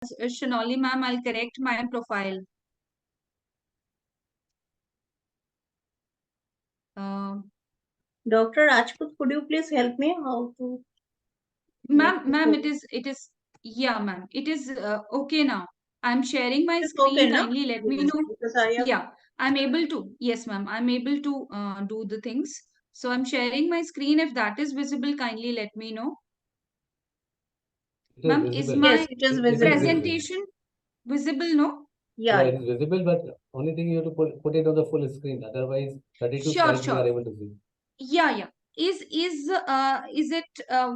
Shonali ma'am, I'll correct my profile. Dr. Rajput, could you please help me how to? Ma'am, it is, yeah, ma'am, it is okay now. I'm sharing my It's screen. okay, no? Kindly let me Yes, know. because I have. Yeah, I'm able to. Yes, ma'am, I'm able to do the things. So I'm sharing my screen. If that is visible, kindly let me know. It is Ma'am, is visible. my Yes, it is It is visible. presentation visible? No? Yeah, Yeah. it is visible, but only thing you have to put it on the full screen. Otherwise, 32 Sure, slides we are sure. able to see. Yeah. Is it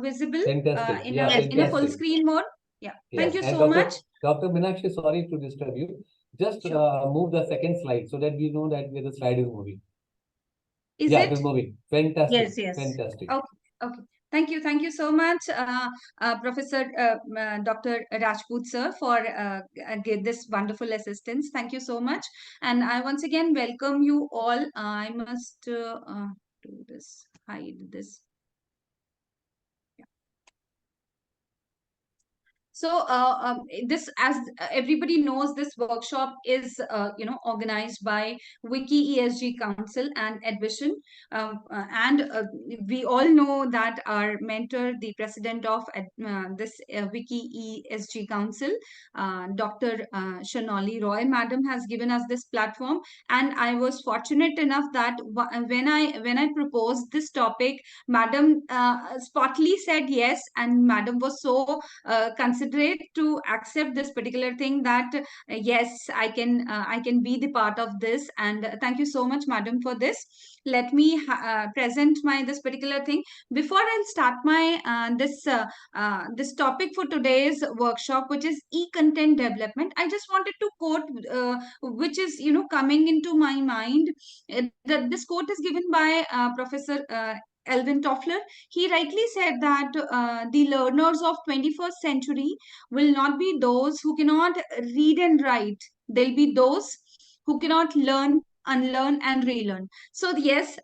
visible Fantastic. in Yeah, Yes, a yes. full fantastic. screen mode? Yeah. Thank Yes. you And so much. Dr. Meenakshi, sorry to disturb you. Just Sure. move the second slide so that we know that where the slide is moving. Is Yeah, it is it? moving. Fantastic. Yes, yes. Fantastic. Okay. Okay. Thank you so much, Professor Dr. Rajput sir, for give this wonderful assistance. Thank you so much, and I once again welcome you all. I must do this, hide this. So this, as everybody knows, this workshop is organized by Wiki ESG Council and Admission, and we all know that our mentor, the president of this Wiki ESG Council, Dr. Shonali Roy, madam, has given us this platform, and I was fortunate enough that when I proposed this topic, madam spotly said yes, and madam was so considerate to accept this particular thing that yes, I can be the part of this, and thank you so much, madam, for this. Let me present my this particular thing. Before I'll start my this topic for today's workshop, which is e-content development, I just wanted to quote which is coming into my mind. That this quote is given by Professor Alvin Toffler. He rightly said that the learners of 21st century will not be those who cannot read and write. They'll be those who cannot learn, unlearn, and relearn. So yes,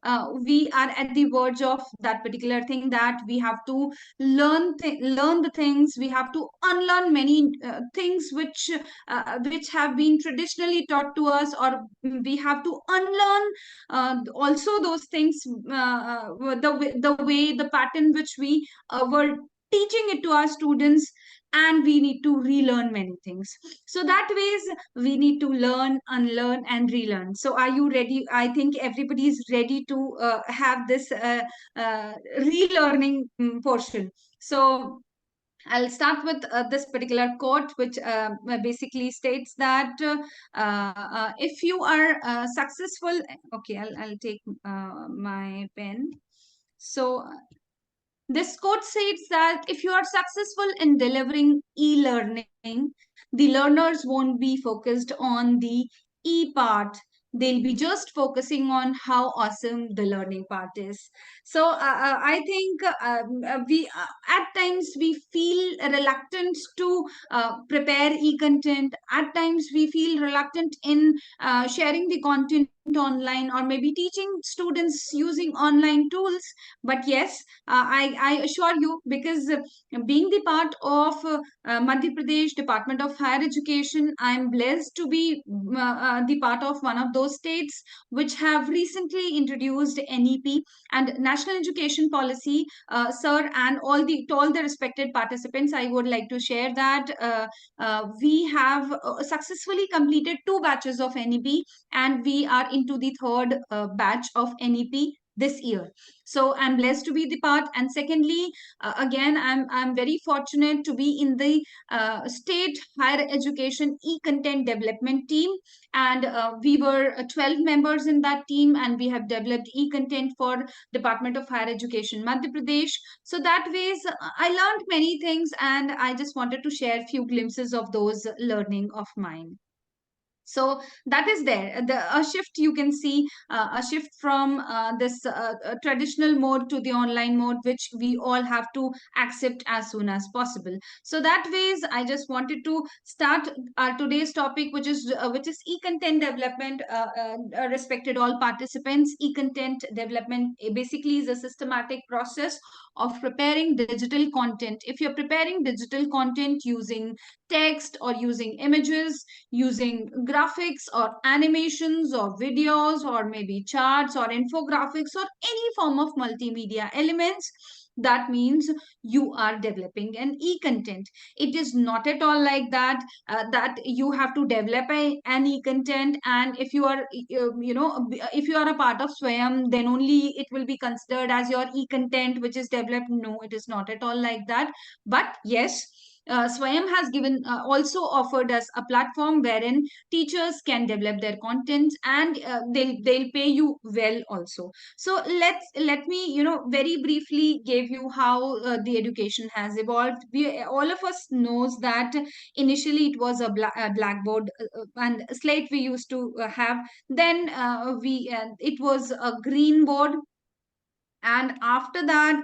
we are at the verge of that particular thing, that we have to learn the things. We have to unlearn many things which have been traditionally taught to us, or we have to unlearn also those things, the way, the pattern which we were teaching it to our students, and we need to relearn many things. So that ways we need to learn, unlearn, and relearn. So are you ready? I think everybody is ready to have this relearning portion. So I'll start with this particular quote, which basically states that if you are successful, okay, I'll take my pen. So this quote states that if you are successful in delivering e-learning, the learners won't be focused on the e part. They'll be just focusing on how awesome the learning part is. So I think we at times we feel reluctant to prepare e-content. At times we feel reluctant in sharing the content online, or maybe teaching students using online tools. But yes, I assure you, because being the part of Madhya Pradesh Department of Higher Education, I am blessed to be the part of one of those states which have recently introduced NEP and National Education Policy. Sir, and to all the respected participants, I would like to share that we have successfully completed 2 batches of NEP, and we are into the third batch of NEP this year. So I'm blessed to be the part. And secondly, again, I'm very fortunate to be in the state higher education e-content development team, and we were 12 members in that team, and we have developed e-content for Department of Higher Education Madhya Pradesh. So that ways I learned many things, and I just wanted to share a few glimpses of those learning of mine. So that is there a shift. You can see a shift from this traditional mode to the online mode, which we all have to accept as soon as possible. So that ways I just wanted to start our today's topic, which is e-content development. Respected all participants, e-content development basically is a systematic process of preparing digital content. If you're preparing digital content using text or using images, using graphics or animations or videos or maybe charts or infographics or any form of multimedia elements, that means you are developing an e-content. It is not at all like that that you have to develop an e-content, and if you are if you are a part of Swayam, then only it will be considered as your e-content which is developed. No, it is not at all like that. But yes, Swayam has given also offered us a platform wherein teachers can develop their content, and they'll pay you well also. So let me very briefly give you how the education has evolved. We all of us knows that initially it was a blackboard and slate we used to have. Then we it was a green board, and after that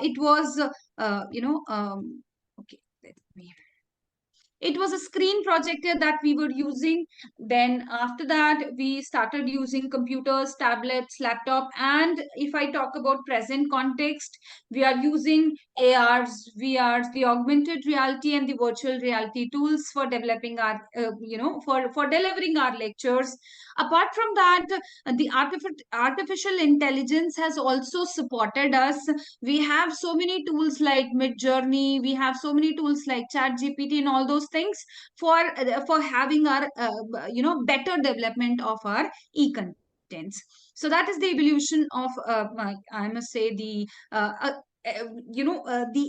it was okay, let me, it was a screen projector that we were using. Then after that we started using computers, tablets, laptop, and if I talk about present context, we are using ARs, VRs, the augmented reality and the virtual reality tools for developing our for delivering our lectures. Apart from that, the artificial intelligence has also supported us. We have so many tools like Mid Journey, we have so many tools like Chat GPT and all those things for having our better development of our e-contents. So that is the evolution of I must say the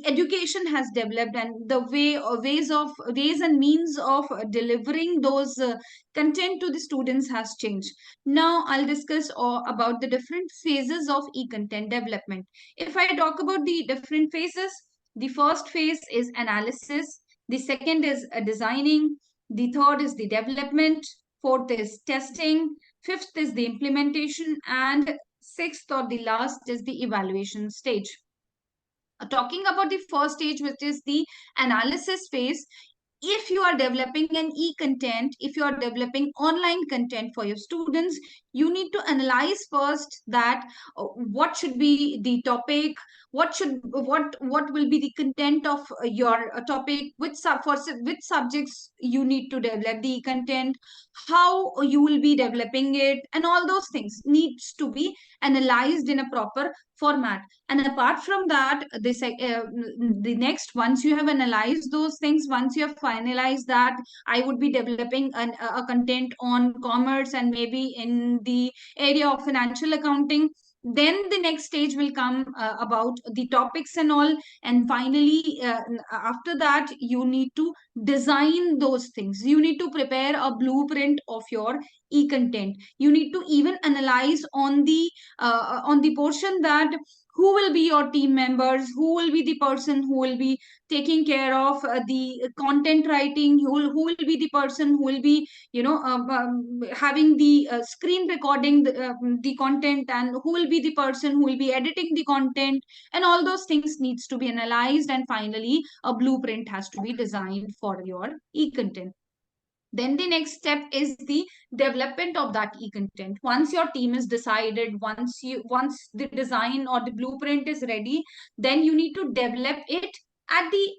education has developed, and the ways and means of delivering those content to the students has changed. Now I'll discuss about the different phases of e-content development. If I talk about the different phases, the first phase is analysis, the second is designing, the third is the development, fourth is testing, fifth is the implementation, and sixth or the last is the evaluation stage. Talking about the first stage, which is the analysis phase, if you are developing an e-content, if you are developing online content for your students, you need to analyze first that what should be the topic, what will be the content of your topic, which subjects you need to develop the content, how you will be developing it, and all those things needs to be analyzed in a proper format. And apart from that, the next, once you have analyzed those things, once you have finalized that I would be developing a content on commerce and maybe in the area of financial accounting, then the next stage will come about the topics and all. And finally, after that, you need to design those things. You need to prepare a blueprint of your e-content. You need to even analyze on the portion that who will be your team members, who will be the person who will be taking care of the content writing, who will be the person who will be having the screen recording the content, and who will be the person who will be editing the content, and all those things needs to be analyzed, and finally a blueprint has to be designed for your e-content. Then the next step is the development of that e-content. Once your team is decided, once the design or the blueprint is ready, then you need to develop it at the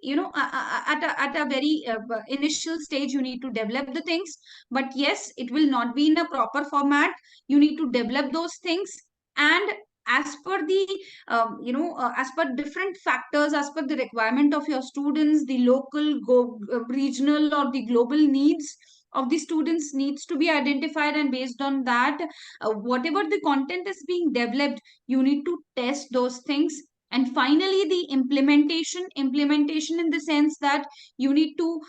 at a very initial stage. You need to develop the things, but yes, it will not be in a proper format. You need to develop those things, and as per the as per different factors, as per the requirement of your students, the local regional or the global needs of the students needs to be identified, and based on that, whatever the content is being developed, you need to test those things, And finally, the implementation in the sense that you need to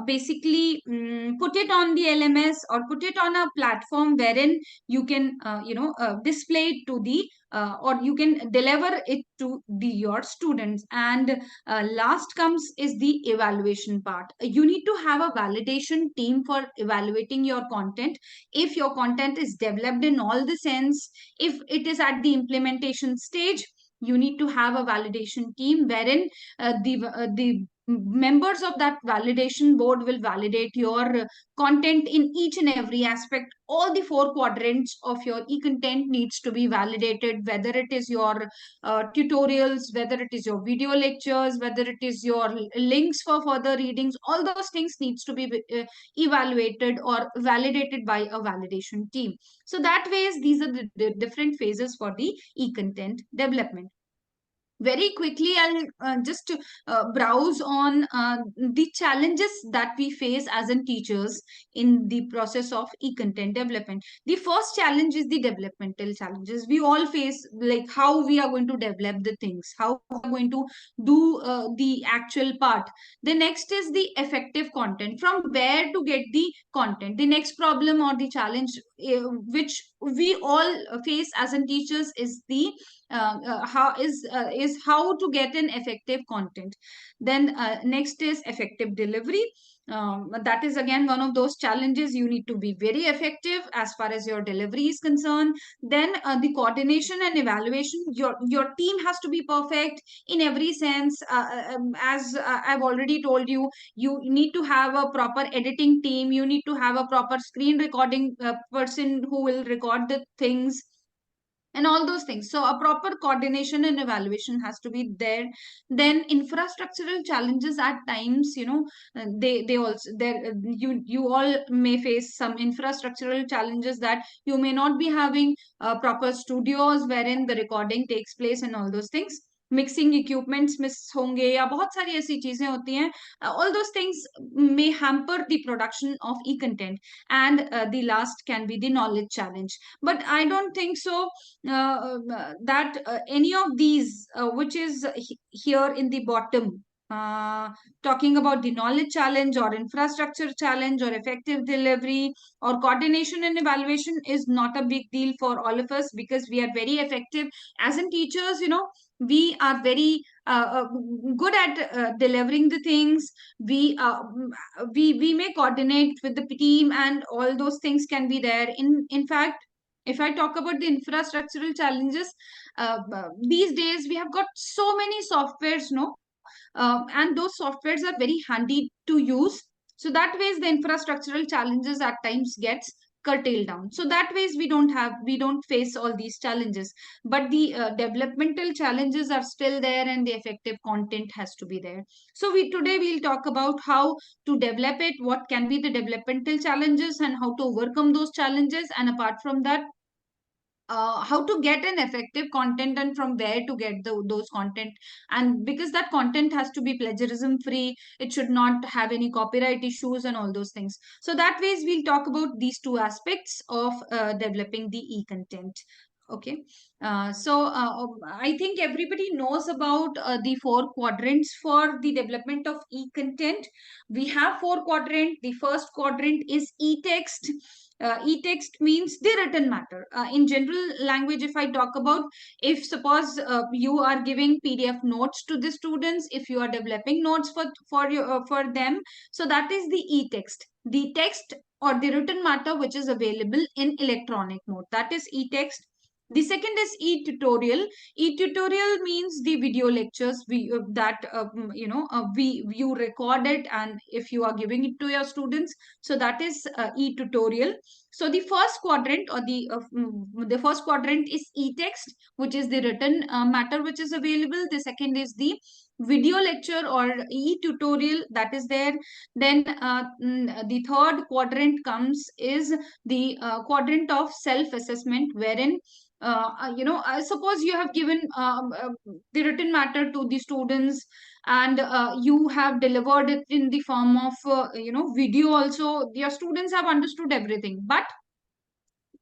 basically put it on the LMS or put it on a platform wherein you can display it to the or you can deliver it to your students. And last comes is the evaluation part. You need to have a validation team for evaluating your content. If your content is developed in all the sense, if it is at the implementation stage, you need to have a validation team wherein the members of that validation board will validate your content in each and every aspect. All the four quadrants of your e-content needs to be validated, whether it is your tutorials, whether it is your video lectures, whether it is your links for further readings. All those things needs to be evaluated or validated by a validation team. So that ways, these are the different phases for the e-content development. Very quickly, I'll just browse on the challenges that we face as in teachers in the process of e-content development. The first challenge is the developmental challenges we all face, like how we are going to develop the things, how we are going to do the actual part. The next is the effective content, from where to get the content. The next problem or the challenge which we all face as in teachers is the how to get an effective content. Then next is effective delivery. That is again one of those challenges. You need to be very effective as far as your delivery is concerned. Then the coordination and evaluation. Your team has to be perfect in every sense. As I've already told you, you need to have a proper editing team. You need to have a proper screen recording person who will record the things and all those things. So a proper coordination and evaluation has to be there. Then infrastructural challenges at times, they also there. You all may face some infrastructural challenges, that you may not be having proper studios wherein the recording takes place and all those things. Mixing equipments miss होंगे या बहुत सारी ऐसी चीजें होती हैं. All those things may hamper the production of e-content. And the last can be the knowledge challenge. But I don't think so that any of these which is here in the bottom, talking about the knowledge challenge or infrastructure challenge or effective delivery or coordination and evaluation, is not a big deal for all of us, because we are very effective as in teachers. We are very good at delivering the things. We may coordinate with the team, and all those things can be there. In fact, if I talk about the infrastructural challenges, these days we have got so many softwares, no, and those softwares are very handy to use. So that ways the infrastructural challenges at times gets curtailed down. So that ways we don't face all these challenges. But the developmental challenges are still there, and the effective content has to be there. So today we'll talk about how to develop it, what can be the developmental challenges, and how to overcome those challenges. And apart from that, how to get an effective content, and from where to get those content. And because that content has to be plagiarism free, it should not have any copyright issues and all those things. So that ways we'll talk about these two aspects of developing the e-content. Okay. I think everybody knows about the four quadrants for the development of e-content. We have four quadrants. The first quadrant is e-text. E-text means the written matter. In general language, if I talk about, if suppose you are giving PDF notes to the students, if you are developing notes for them, so that is the e-text. The text or the written matter which is available in electronic mode, that is e-text. The second is e-tutorial. E-tutorial means the video lectures you record it, and if you are giving it to your students, so that is e-tutorial. So the first quadrant or the first quadrant is e-text, which is the written matter which is available. The second is the video lecture or e-tutorial that is there. Then the third quadrant comes is the quadrant of self-assessment, wherein I suppose you have given the written matter to the students, and you have delivered it in the form of video also. Your students have understood everything, but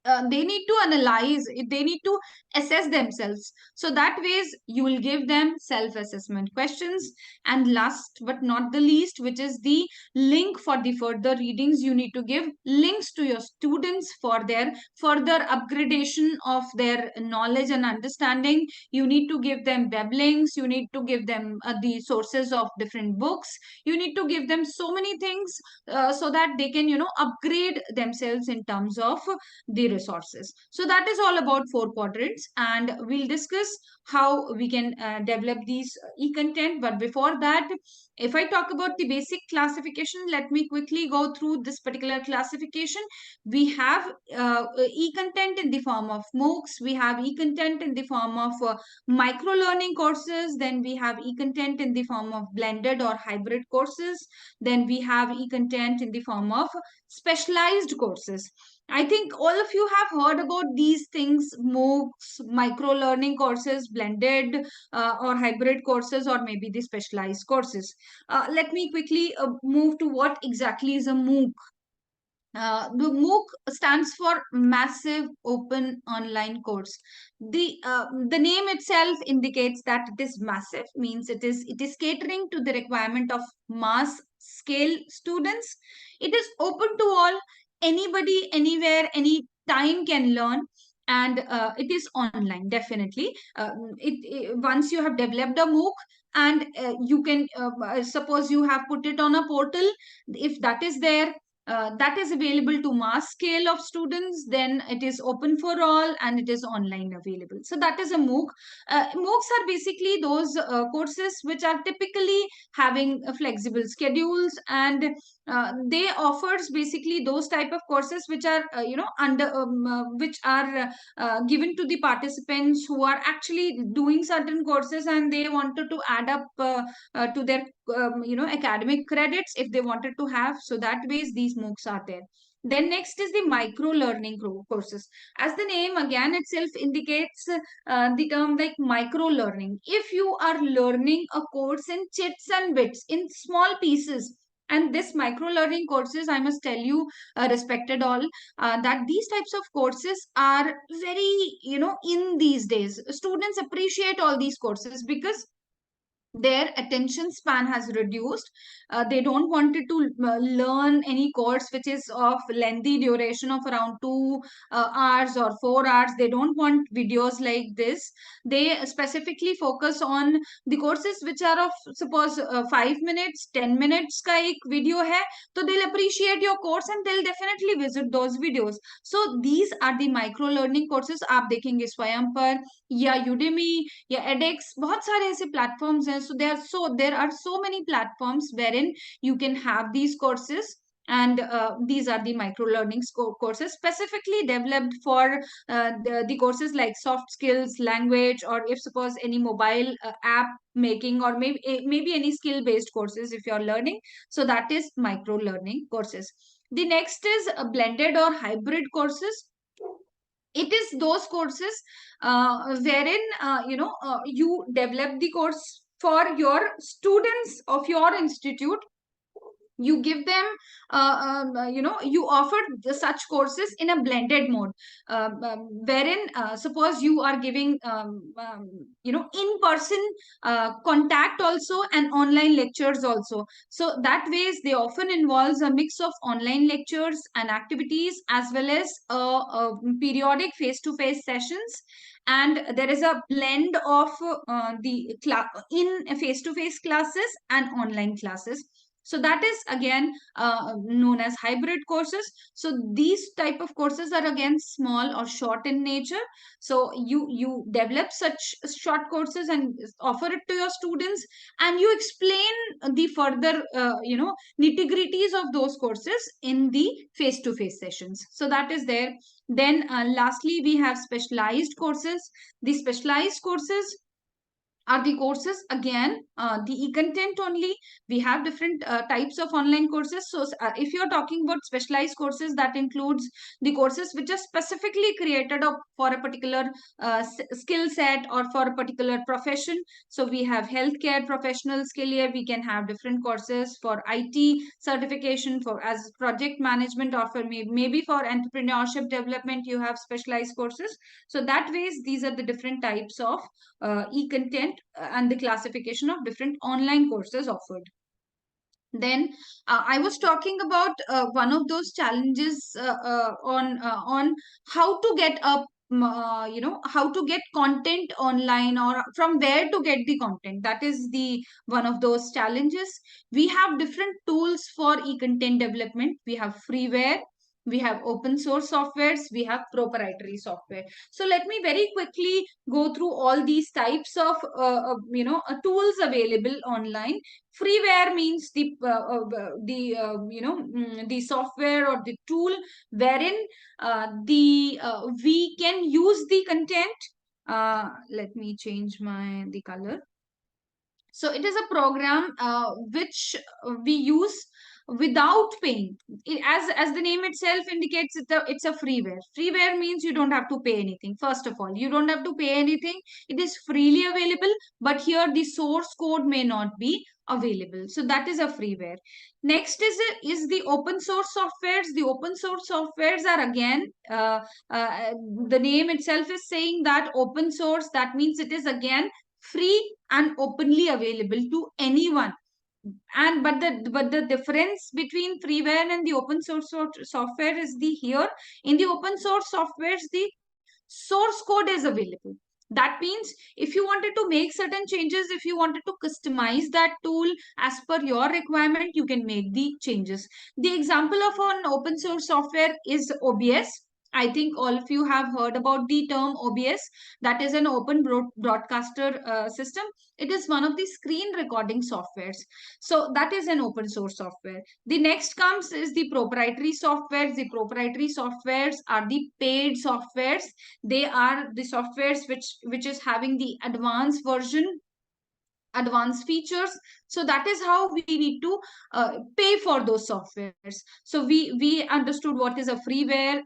they need to analyze, they need to assess themselves. So that ways you will give them self-assessment questions. And last but not the least, which is the link for the further readings, you need to give links to your students for their further upgradation of their knowledge and understanding. You need to give them web links, you need to give them the sources of different books, you need to give them so many things, so that they can, upgrade themselves in terms of the resources. So that is all about 4 quadrants, and we'll discuss how we can develop these e-content. But before that, if I talk about the basic classification, let me quickly go through this particular classification. We have e-content in the form of MOOCs, we have e-content in the form of micro learning courses, then we have e-content in the form of blended or hybrid courses, then we have e-content in the form of specialized courses. I think all of you have heard about these things: MOOCs, micro learning courses, blended or hybrid courses, or maybe the specialized courses. Let me quickly move to what exactly is a MOOC. The MOOC stands for Massive Open Online Course. The name itself indicates that it is massive, means it is catering to the requirement of mass scale students. It is open to all, anybody, anywhere, any time can learn, and it is online. Definitely, once you have developed a MOOC, and you can suppose you have put it on a portal, if that is there, that is available to mass scale of students, then it is open for all and it is online available. So that is a MOOC. MOOCs are basically those courses which are typically having flexible schedules, and they offers basically those type of courses which are which are given to the participants who are actually doing certain courses, and they wanted to add up to their academic credits if they wanted to have. So that ways these MOOCs are there. Then next is the micro learning courses. As the name again itself indicates, the term like micro learning, if you are learning a course in chits and bits, in small pieces, and this micro learning courses, I must tell you, respected all, that these types of courses are very, in these days students appreciate all these courses because their attention span has reduced. They don't want it to learn any course which is of lengthy duration of around 2 hours or 4 hours. They don't want videos like this. They specifically focus on the courses which are of, suppose 5 minutes 10 minutes ka ek video hai, so they'll appreciate your course and they'll definitely visit those videos. So these are the micro learning courses. आप देखेंगे स्वयं पर या Udemy या edX, बहुत सारे ऐसे platforms हैं. So there are so many platforms wherein you can have these courses, and these are the micro learning courses specifically developed for the courses like soft skills, language, or if suppose any mobile app making, or maybe any skill based courses if you're learning. So that is micro learning courses. The next is blended or hybrid courses. It is those courses wherein you develop the course for your students of your institute. You give them you offer such courses in a blended mode, wherein suppose you are giving in person contact also and online lectures also. So that ways they often involves a mix of online lectures and activities, as well as periodic face-to-face sessions, and there is a blend of the in face-to-face classes and online classes. So that is again known as hybrid courses. So these type of courses are again small or short in nature. So you develop such short courses and offer it to your students, and you explain the further nitty-gritties of those courses in the face-to-face sessions. So that is there. Then lastly, we have specialized courses. The specialized courses are the courses again, the e-content only. We have different types of online courses. So if you're talking about specialized courses, that includes the courses which are specifically created for a particular skill set or for a particular profession. So we have healthcare professionals ke liye we can have different courses, for IT certification, for as project management, or for maybe for entrepreneurship development you have specialized courses. So that ways these are the different types of e-content and the classification of different online courses offered. Then I was talking about one of those challenges on how to get up, how to get content online, or from where to get the content. That is the one of those challenges. We have different tools for e-content development. We have freeware, we have open source softwares, we have proprietary software. So let me very quickly go through all these types of tools available online. Freeware means the software or the tool wherein we can use the content. Let me change the color. So it is a program which we use without paying. As the name itself indicates, it's a freeware. Freeware means you don't have to pay anything. First of all, you don't have to pay anything. It is freely available, but here the source code may not be available. So that is a freeware. Next is the open source softwares. The open source softwares are again, the name itself is saying that open source. That means it is again free and openly available to anyone. And but the difference between freeware and the open source software is the here in the open source softwares the source code is available. That means if you wanted to make certain changes, if you wanted to customize that tool as per your requirement, you can make the changes. The example of an open source software is OBS. I think all of you have heard about the term OBS. That is an open broadcaster system. It is one of the screen recording softwares. So that is an open source software. The next comes is the proprietary softwares. The proprietary softwares are the paid softwares. They are the softwares which is having the advanced version, advanced features. So that is how we need to pay for those softwares. So we understood what is a freeware.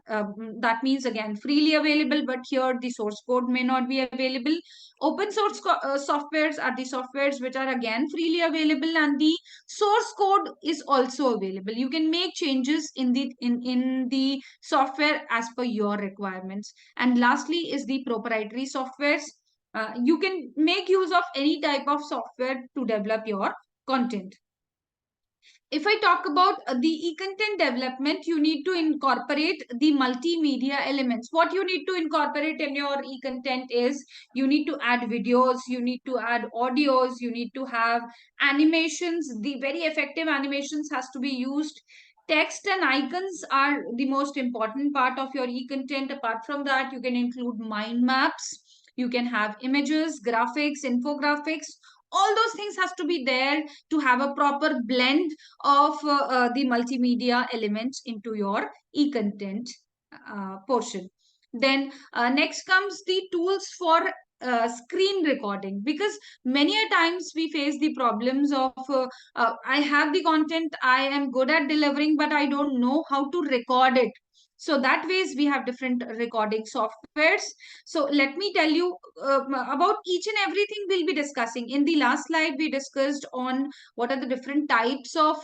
That means again freely available, but here the source code may not be available. Open source softwares are the softwares which are again freely available, and the source code is also available. You can make changes in the software as per your requirements. And lastly is the proprietary softwares. You can make use of any type of software to develop your content. If I talk about the e-content development, you need to incorporate the multimedia elements. What you need to incorporate in your e-content is you need to add videos, you need to add audios, you need to have animations. The very effective animations has to be used. Text and icons are the most important part of your e-content. Apart from that, you can include mind maps, you can have images, graphics, infographics. All those things has to be there to have a proper blend of the multimedia elements into your e-content portion. Then next comes the tools for screen recording, because many a times we face the problems of I have the content, I am good at delivering, but I don't know how to record it. So that ways we have different recording softwares. So let me tell you about each and everything we'll be discussing. In the last slide, we discussed on what are the different types of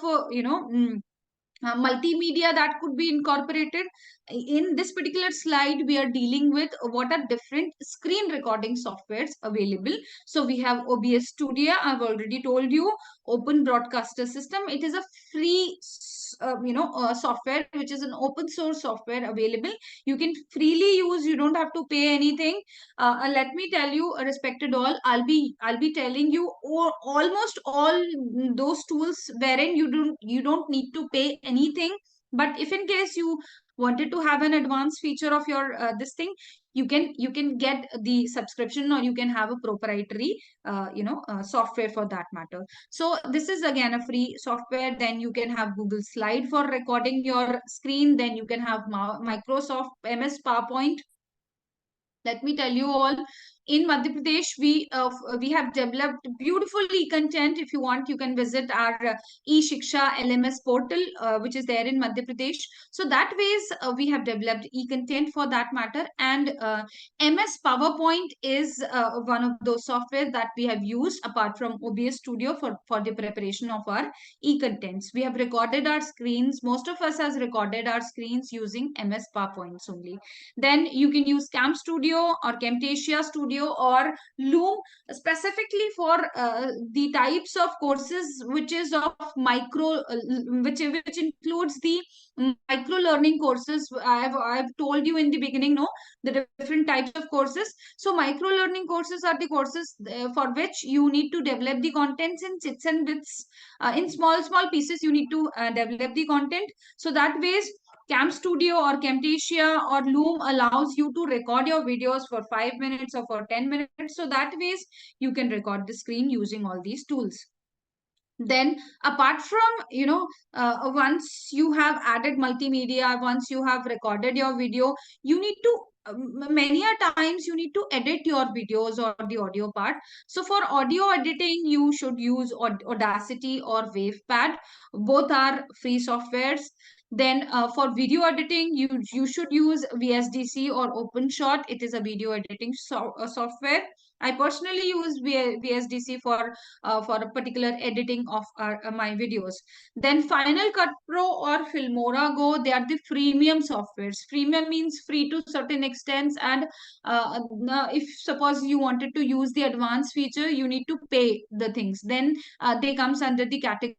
multimedia that could be incorporated. In this particular slide, we are dealing with what are different screen recording softwares available. So we have OBS Studio. I've already told you. Open Broadcaster System. It is a free software which is an open source software available. You can freely use. You don't have to pay anything. Let me tell you, respected all, I'll be telling you almost all those tools wherein you don't need to pay anything. But if in case you wanted to have an advanced feature of your this thing, you can get the subscription, or you can have a proprietary software for that matter. So this is again a free software. Then you can have Google Slide for recording your screen. Then you can have Microsoft MS PowerPoint. Let me tell you all, in Madhya Pradesh, we have developed beautiful e-content. If you want, you can visit our e-Shiksha LMS portal, which is there in Madhya Pradesh. So that ways we have developed e-content for that matter. And MS PowerPoint is one of those software that we have used apart from OBS Studio for the preparation of our e-contents. We have recorded our screens. Most of us has recorded our screens using MS PowerPoints only. Then you can use Cam Studio or Camtasia Studio or Loom specifically for the types of courses which is of micro, which includes the micro learning courses. I've told you in the beginning, no, the different types of courses. So micro learning courses are the courses for which you need to develop the contents in chits and bits, in small pieces. You need to develop the content. So that ways Cam Studio or Camtasia or Loom allows you to record your videos for 5 minutes or for 10 minutes. So that ways you can record the screen using all these tools. Then apart from, once you have added multimedia, once you have recorded your video, you need to many a times you need to edit your videos or the audio part. So for audio editing, you should use Audacity or Wavepad. Both are free softwares. Then for video editing, you should use VSDC or OpenShot. It is a video editing software. I personally use VSDC for a particular editing of my videos. Then Final Cut Pro or Filmora Go, they are the freemium softwares. Freemium means free to certain extents, and now if suppose you wanted to use the advanced feature, you need to pay the things. Then they comes under the category